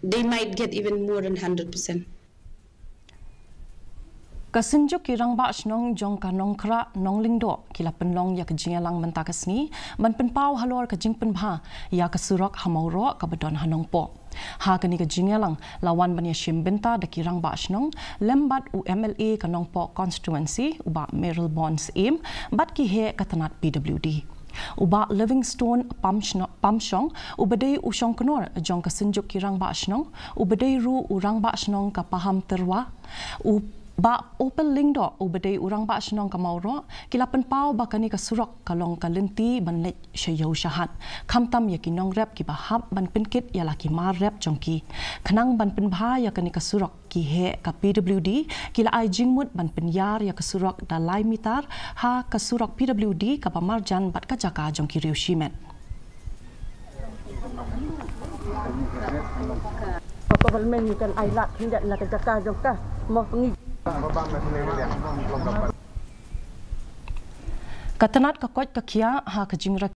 they might get even more than 100%. Kasinjuk kirang ba Shnong jong ka nongkra nonglingdo kila penlong ya ke Jingthmu mentakasni ban penpau halor ke Pynbha ya ke Surok ha Mawroh ka bedon hanongpo ha kani ke Jingthmu lawan ban ya shimbenta de kirang ba Shnong lembat UMLA ka nongpo constituency uba Merrill Bonds aim bat ki he katanat PWD uba Livingstone Pamshong ubadai usong kenor jong kasinjuk kirang ba Shnong ubadai ru urang ba Shnong ka paham terwa ba open link do ubadai urang ba Shnong ka Mawroh kila penpau ba kani ka Surok kalong ka lenti ban lek shayau shahat khamtam ya ki nong rep ki bahap ban pinkit ya laki mar rep jongki khanang ban Pynbha ya kani ka Surok ki he ka PWD kila ai Jingthmu ban Pyniar ya ka Surok dalai mitar ha ka Surok PWD ka pamarjan bat ka jaka jongki riu shimet Parlemen ni kan ailat hendak nak jaka jongka mau pengi Katanat ka kot ka kia ha ka jingra